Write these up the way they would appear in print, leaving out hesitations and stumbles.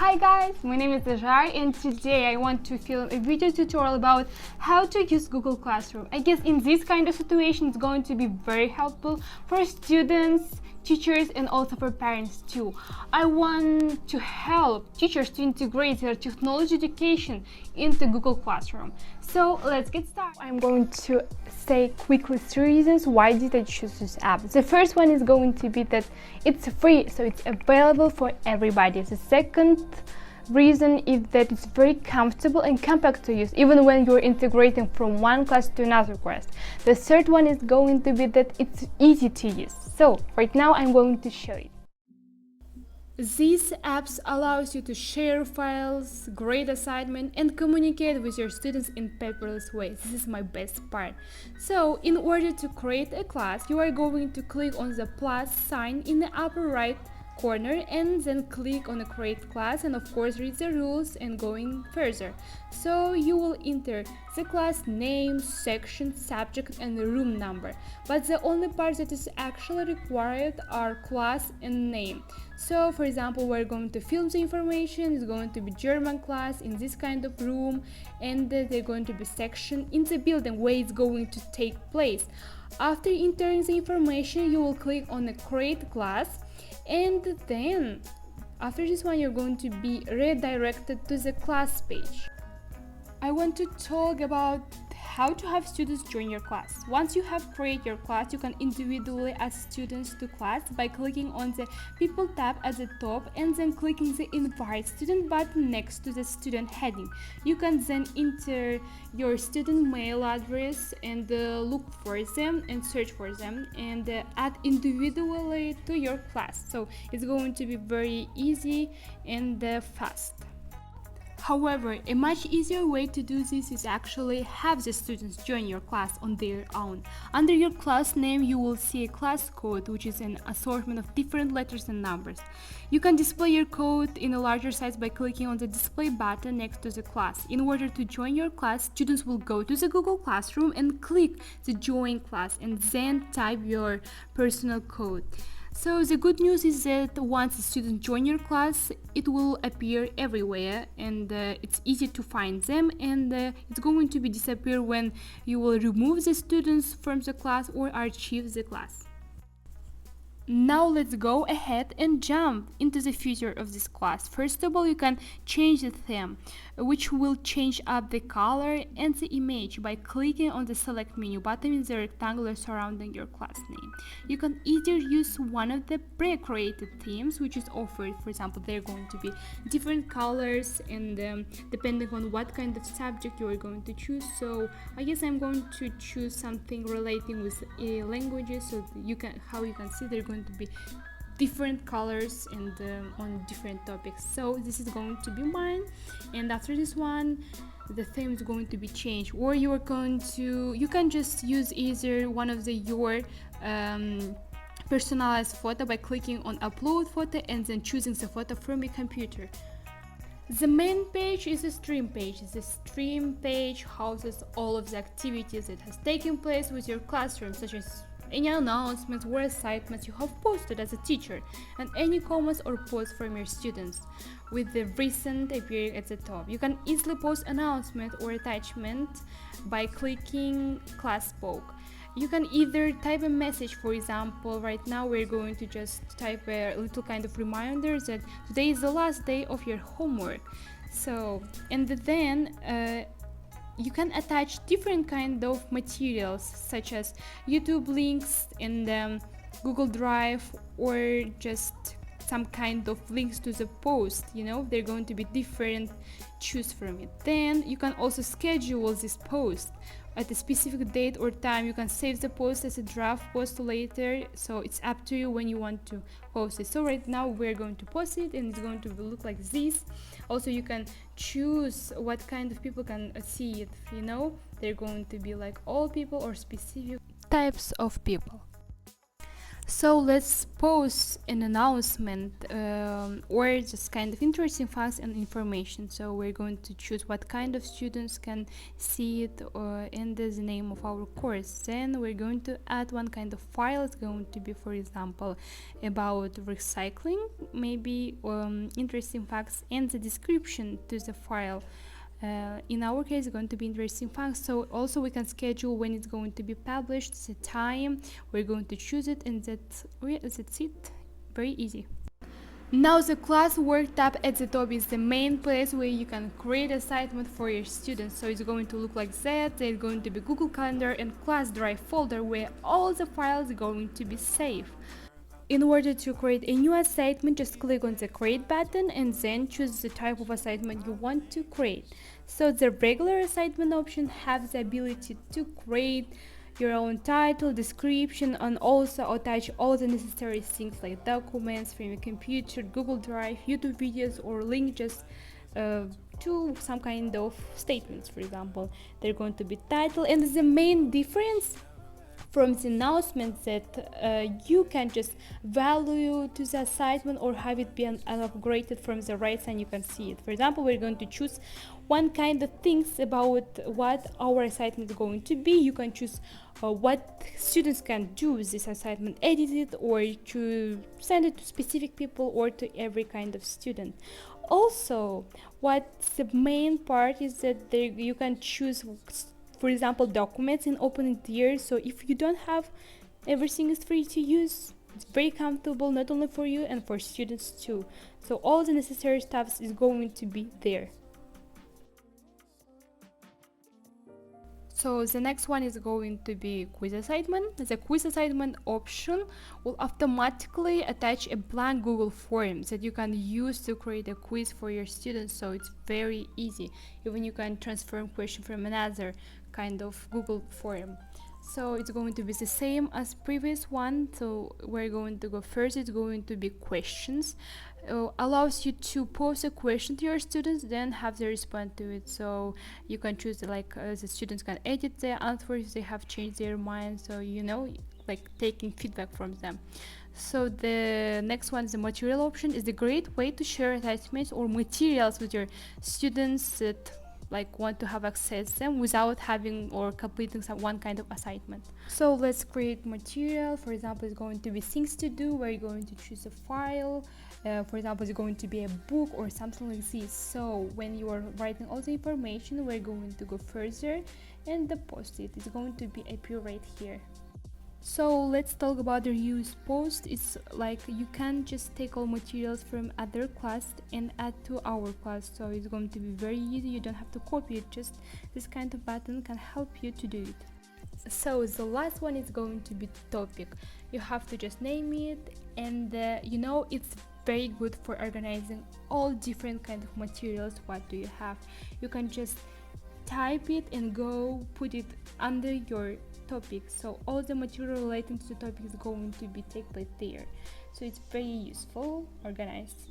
Hi guys, my name is Dejar and today I want to film a video tutorial about how to use Google Classroom. I guess in this kind of situation it's going to be very helpful for students, teachers and also for parents too. I want to help teachers to integrate their technology education into Google Classroom. So let's get started. I'm going to say quickly 3 reasons why did I choose this app. The first one is going to be that it's free, so it's available for everybody. The second reason is that it's very comfortable and compact to use even when you're integrating from one class to another class. The third one is going to be that it's easy to use. So right now I'm going to show it. These apps allows you to share files, grade assignment and communicate with your students in paperless way. This is my best part. So in order to create a class, you are going to click on the plus sign in the upper right corner and then click on the create class and of course read the rules and going further. So you will enter the class name, section, subject and the room number, but the only part that is actually required are class and name. So for example, we're going to film the information, it's going to be German class in this kind of room, and they're going to be section in the building where it's going to take place. After entering the information, you will click on the create class, and then after this one you're going to be redirected to the class page. I want to talk about how to have students join your class. Once you have created your class, you can individually add students to class by clicking on the people tab at the top and then clicking the invite student button next to the student heading. You can then enter your student mail address and look for them and search for them and add individually to your class. So it's going to be very easy and fast. However, a much easier way to do this is actually have the students join your class on their own. Under your class name, you will see a class code, which is an assortment of different letters and numbers. You can display your code in a larger size by clicking on the display button next to the class. In order to join your class, students will go to the Google Classroom and click the join class and then type your personal code. So the good news is that once the students join your class, it will appear everywhere and it's easy to find them, and it's going to be disappear when you will remove the students from the class or archive the class. Now let's go ahead and jump into the future of this class. First of all, you can change the theme, which will change up the color and the image by clicking on the select menu button in the rectangle surrounding your class name. You can either use one of the pre-created themes which is offered. For example, they're going to be different colors and depending on what kind of subject you are going to choose. So I guess I'm going to choose something relating with languages, so you can see they're going to be different colors and on different topics. So this is going to be mine, and after this one the theme is going to be changed, or you can just use either one of your personalized photo by clicking on upload photo and then choosing the photo from your computer. The main page is a stream page. The stream page houses all of the activities that has taken place with your classroom, such as any announcements or assignments you have posted as a teacher, and any comments or posts from your students, with the recent appearing at the top. You can easily post announcement or attachment by clicking class poke. You can either type a message. For example, right now we're going to just type a little kind of reminder that today is the last day of your homework. So, and then you can attach different kind of materials such as YouTube links and Google Drive, or just some kind of links to the post. They're going to be different. Choose from it. Then you can also schedule this post at a specific date or time. You can save the post as a draft post later, so it's up to you when you want to post it. So right now we're going to post it and it's going to look like this. Also, you can choose what kind of people can see it. They're going to be like all people or specific types of people. So let's post an announcement or just kind of interesting facts and information. So we're going to choose what kind of students can see it and the name of our course. Then we're going to add one kind of file. It's going to be, for example, about recycling, maybe interesting facts and the description to the file. In our case, it's going to be interesting facts. So also we can schedule when it's going to be published, the time we're going to choose it, and that's it. Very easy. Now the classwork tab at the top is the main place where you can create assignment for your students. So it's going to look like that. There's going to be Google Calendar and Class Drive folder where all the files are going to be saved. In order to create a new assignment, just click on the create button and then choose the type of assignment you want to create. So the regular assignment option has the ability to create your own title, description, and also attach all the necessary things like documents from your computer, Google Drive, YouTube videos, or link just to some kind of statements. For example, they're going to be title, and the main difference from the announcement that you can just value to the assignment or have it be upgraded from the right side. You can see it. For example, we're going to choose one kind of things about what our assignment is going to be. You can choose what students can do with this assignment, edit it, or to send it to specific people or to every kind of student. Also, what's the main part is that you can choose, for example, documents and open it here. So if you don't have, everything is free to use. It's very comfortable, not only for you and for students too. So all the necessary stuff is going to be there. So the next one is going to be quiz assignment. The quiz assignment option will automatically attach a blank Google form that you can use to create a quiz for your students. So it's very easy. Even you can transform question from another kind of Google form. So it's going to be the same as previous one. So we're going to go first. It's going to be questions. Allows you to pose a question to your students, then have them respond to it. So you can choose the students can edit their answers if they have changed their mind. So like taking feedback from them. So the next one is the material option. Is a great way to share attachments or materials with your students that want to have access them without having or completing one kind of assignment. So let's create material. For example, it's going to be things to do. We're going to choose a file. For example, it's going to be a book or something like this. So when you are writing all the information, we're going to go further and deposit it. It's going to be appear right here. So let's talk about the reuse post. It's like you can just take all materials from other class and add to our class. So it's going to be very easy. You don't have to copy it. Just this kind of button can help you to do it. So the last one is going to be topic. You have to just name it, and it's very good for organizing all different kind of materials. What do you have? You can just type it and go put it under your topic. So all the material relating to the topic is going to be take place there. So it's very useful, organized.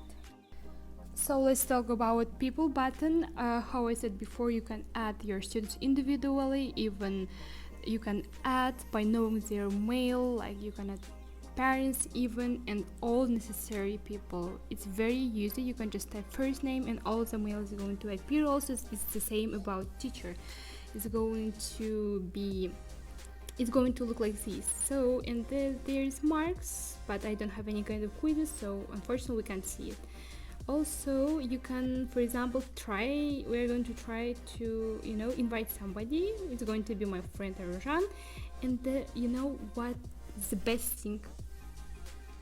So let's talk about people button. How I said before, you can add your students individually. Even you can add by knowing their mail, like you can add parents even, and all necessary people. It's very easy. You can just type first name and all the mail is going to appear. Also, it's the same about teacher. It's going to look like this. So and there's marks, but I don't have any kind of quizzes, so unfortunately we can't see it. Also, you can, for example, we're going to try to invite somebody. It's going to be my friend Arjan, and what's the best thing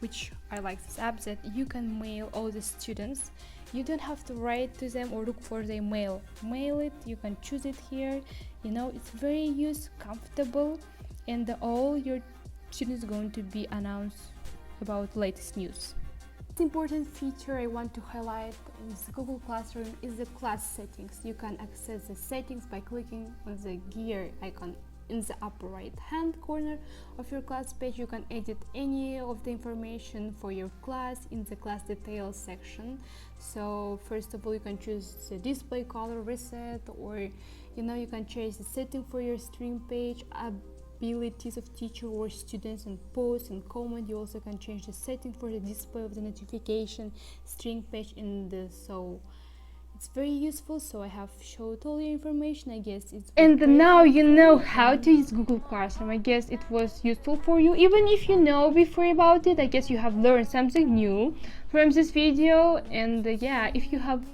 which I like this app, that you can mail all the students. You don't have to write to them or look for their mail it. You can choose it here. It's very comfortable, and all your students going to be announced about latest news. The important feature I want to highlight with Google Classroom is the class settings. You can access the settings by clicking on the gear icon in the upper right hand corner of your class page. You can edit any of the information for your class in the class details section. So first of all, you can choose the display color reset, or you can change the setting for your stream page. abilities of teacher or students and post and comment. You also can change the setting for the display of the notification string page in the it's very useful. So I have showed all your information. I guess it's and now you know how to use Google Classroom. I guess it was useful for you, even if you know before about it. I guess you have learned something new from this video. And yeah, if you have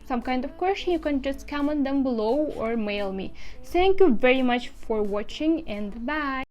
some kind of question, you can just comment down below or mail me. Thank you very much for watching, and bye.